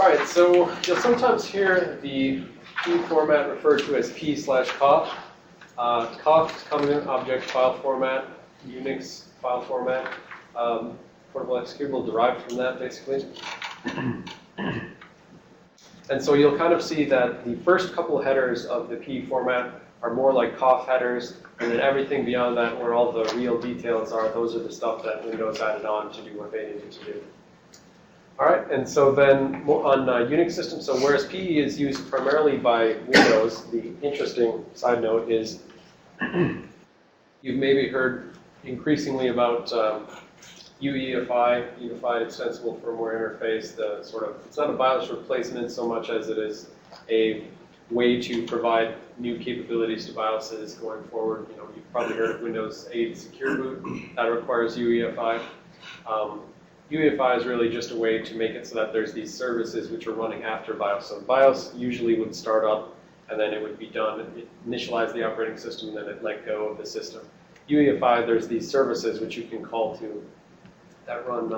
All right, so you'll sometimes hear the P format referred to as P/COFF. COFF is Common Object File Format, Unix file format, portable executable derived from that, basically. And so you'll kind of see that the first couple headers of the P format are more like COFF headers, and then everything beyond that, where all the real details are, those are the stuff that Windows added on to do what they needed to do. All right, and so then on Unix systems, so whereas P is used primarily by Windows, the interesting side note is you've maybe heard increasingly about UEFI, Unified Extensible Firmware Interface, the sort of, it's not a BIOS replacement so much as it is a way to provide new capabilities to BIOSes going forward. You know, you've probably heard of Windows 8 Secure Boot, that requires UEFI. UEFI is really just a way to make it so that there's these services which are running after BIOS. So BIOS usually would start up and then it would be done, it initialize the operating system, and then it let go of the system. UEFI, there's these services which you can call to that run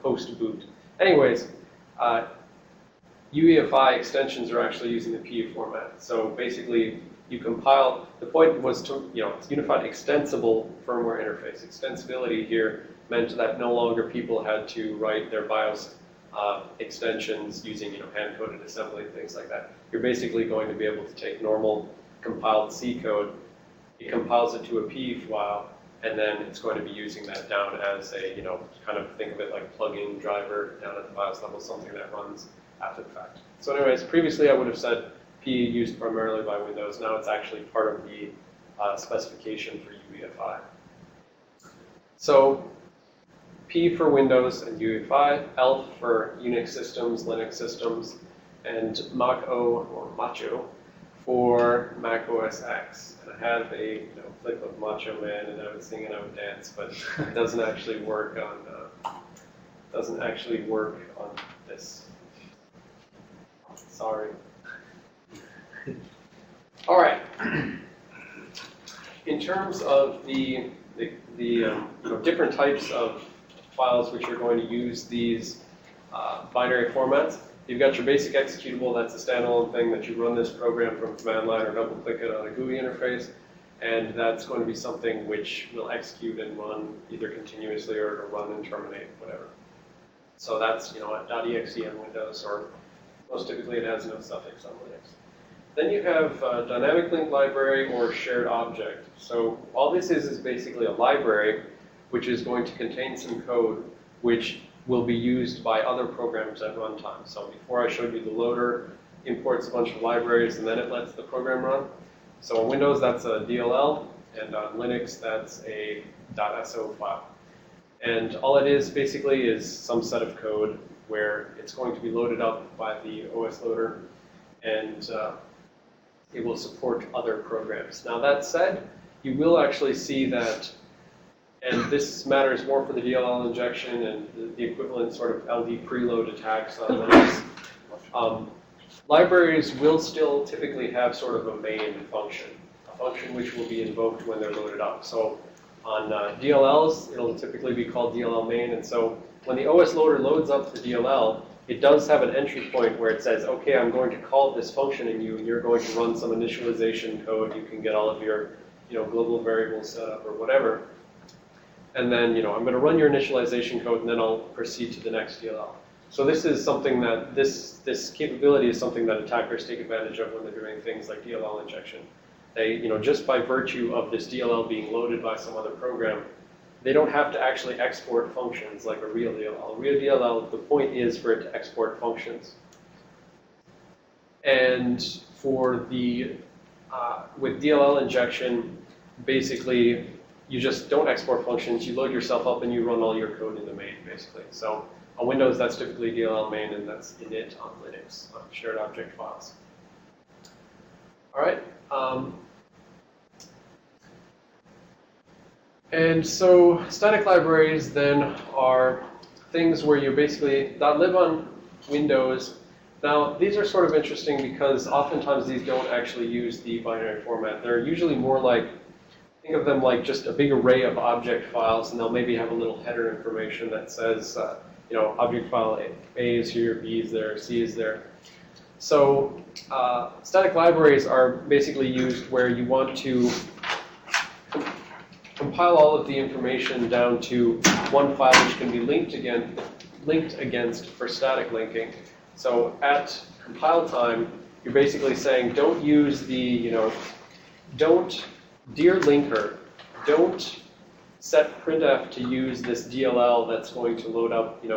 post-boot. Anyways, UEFI extensions are actually using the P format. So basically, you compile, the point was to, it's Unified Extensible Firmware Interface. Extensibility here meant that no longer people had to write their BIOS extensions using, hand-coded assembly and things like that. You're basically going to be able to take normal compiled C code, it compiles it to a P file, and then it's going to be using that down as a, kind of think of it like plug-in driver down at the BIOS level, something that runs after the fact. So anyways, previously I would have said P used primarily by Windows. Now it's actually part of the specification for UEFI. So P for Windows and UEFI, ELF for Unix systems, Linux systems, and Mach-O or Macho for Mac OS X. And I have a clip of Macho Man, and I would sing and I would dance, but it doesn't actually work on this. Sorry. All right. In terms of the different types of files which are going to use these binary formats, you've got your basic executable. That's a standalone thing that you run this program from command line or double-click it on a GUI interface, and that's going to be something which will execute and run either continuously or run and terminate, whatever. So that's .exe on Windows, or most typically it has no suffix on Linux. Then you have dynamic link library or shared object. So all this is basically a library which is going to contain some code which will be used by other programs at runtime. So before I showed you the loader imports a bunch of libraries and then it lets the program run. So on Windows that's a DLL, and on Linux that's a .so file. And all it is basically is some set of code where it's going to be loaded up by the OS loader, and it will support other programs. Now that said, you will actually see that, and this matters more for the DLL injection and the equivalent sort of LD preload attacks on Linux. Libraries will still typically have sort of a main function, a function which will be invoked when they're loaded up. So on DLLs, it'll typically be called DLL main, and so when the OS loader loads up the DLL, it does have an entry point where it says, okay, I'm going to call this function in you, and you're going to run some initialization code. You can get all of your global variables set up or whatever. And then I'm going to run your initialization code, and then I'll proceed to the next DLL. So this is something that, this capability is something that attackers take advantage of when they're doing things like DLL injection. They, just by virtue of this DLL being loaded by some other program, they don't have to actually export functions like a real DLL. A real DLL, the point is for it to export functions. And for the, with DLL injection, basically, you just don't export functions, you load yourself up and you run all your code in the main, basically. So on Windows, that's typically DLL main, and that's init on Linux, on shared object files. All right. And so static libraries then are things where you basically, that live on Windows. Now, these are sort of interesting because oftentimes these don't actually use the binary format. They're usually more like, think of them like just a big array of object files, and they'll maybe have a little header information that says, object file A is here, B is there, C is there. So static libraries are basically used where you want to compile all of the information down to one file which can be linked against for static linking. So at compile time, you're basically saying, don't use the, dear linker, don't set printf to use this DLL that's going to load up, the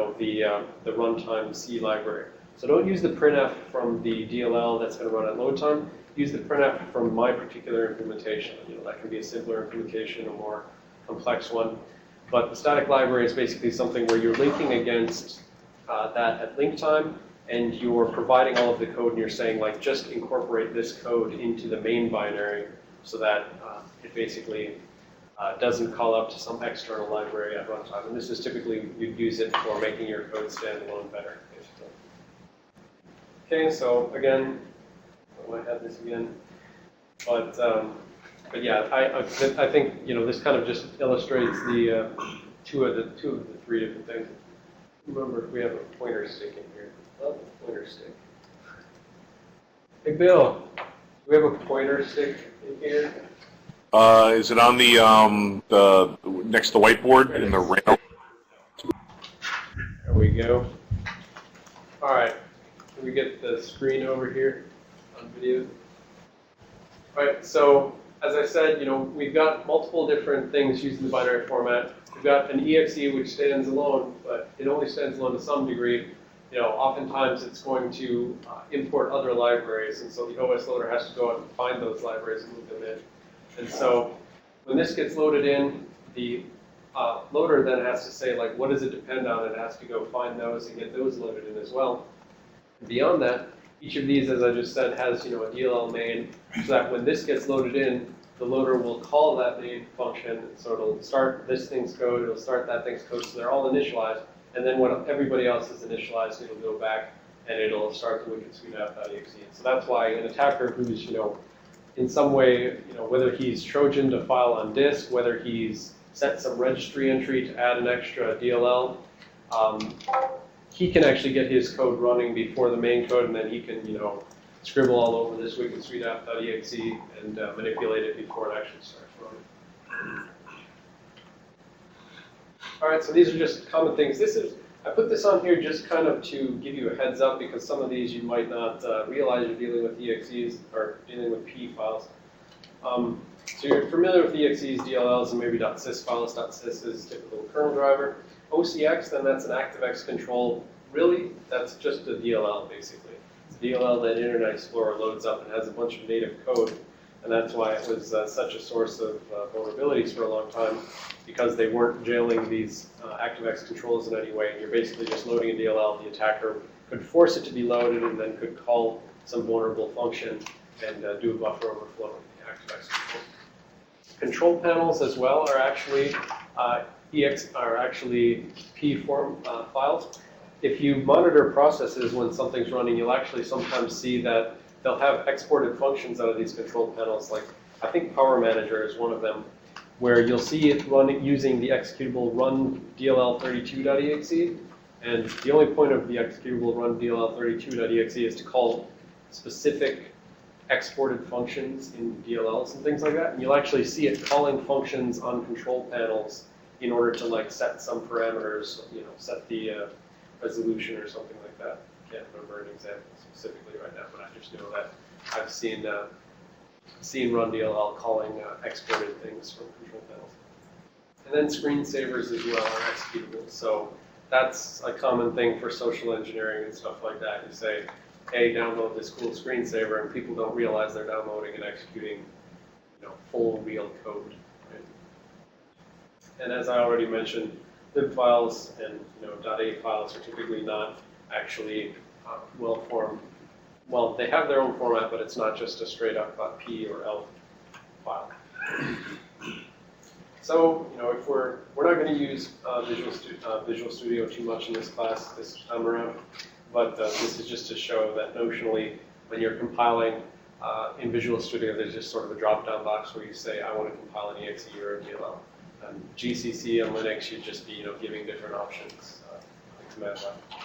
runtime C library. So don't use the printf from the DLL that's going to run at load time. Use the printf from my particular implementation. That can be a simpler implementation, a more complex one. But the static library is basically something where you're linking against that at link time, and you're providing all of the code, and you're saying, like, just incorporate this code into the main binary so that it basically doesn't call up to some external library at runtime. And this is typically, you'd use it for making your code stand alone better, basically. Okay, so again, I might have this again. But yeah, I think this kind of just illustrates the two of the three different things. Remember, we have a pointer stick in here. Love the pointer stick. Hey Bill, do we have a pointer stick in here? Is it on the next to the whiteboard in the rail? There we go. All right, can we get the screen over here on video? All right, so as I said, we've got multiple different things using the binary format. We've got an exe which stands alone, but it only stands alone to some degree. Oftentimes it's going to import other libraries, and so the OS loader has to go out and find those libraries and move them in. And so when this gets loaded in, the loader then has to say, like, what does it depend on? It has to go find those and get those loaded in as well. And beyond that, each of these, as I just said, has a DLL main, so that when this gets loaded in, the loader will call that main function. So it'll start this thing's code, it'll start that thing's code, so they're all initialized. And then when everybody else is initialized, it'll go back and it'll start the wicked suite app.exe. So that's why an attacker who's, in some way, whether he's Trojaned a file on disk, whether he's set some registry entry to add an extra DLL, he can actually get his code running before the main code, and then he can, scribble all over this wicked suite app.exe and manipulate it before it actually starts running. All right, so these are just common things. I put this on here just kind of to give you a heads up, because some of these you might not realize you're dealing with EXEs or dealing with P files. So you're familiar with EXEs, DLLs, and maybe .sys files. .sys is typical kernel driver. OCX, then that's an ActiveX control. Really, that's just a DLL, basically. It's a DLL that Internet Explorer loads up and has a bunch of native code. And that's why it was such a source of vulnerabilities for a long time, because they weren't jailing these ActiveX controls in any way. You're basically just loading a DLL. The attacker could force it to be loaded and then could call some vulnerable function and do a buffer overflow in the ActiveX control. Control panels as well are actually P form files. If you monitor processes when something's running, you'll actually sometimes see that they'll have exported functions out of these control panels. Like, I think Power Manager is one of them, where you'll see it running using the executable run DLL32.exe. And the only point of the executable run DLL32.exe is to call specific exported functions in DLLs and things like that. And you'll actually see it calling functions on control panels in order to set some parameters, set the resolution or something like that. Can't remember an example specifically right now, but I just know that I've seen run DLL calling exported things from control panels. And then screensavers as well are executable. So that's a common thing for social engineering and stuff like that. You say, hey, download this cool screensaver, and people don't realize they're downloading and executing full real code. Right? And as I already mentioned, lib files and .a files are typically not actually well-formed. Well, they have their own format, but it's not just a straight-up .p or .elf file. So, if we're not going to use Visual Studio too much in this class this time around, but this is just to show that notionally, when you're compiling in Visual Studio, there's just sort of a drop-down box where you say, I want to compile an exe or a DLL. And GCC and Linux should just be, giving different options. to MATLAB.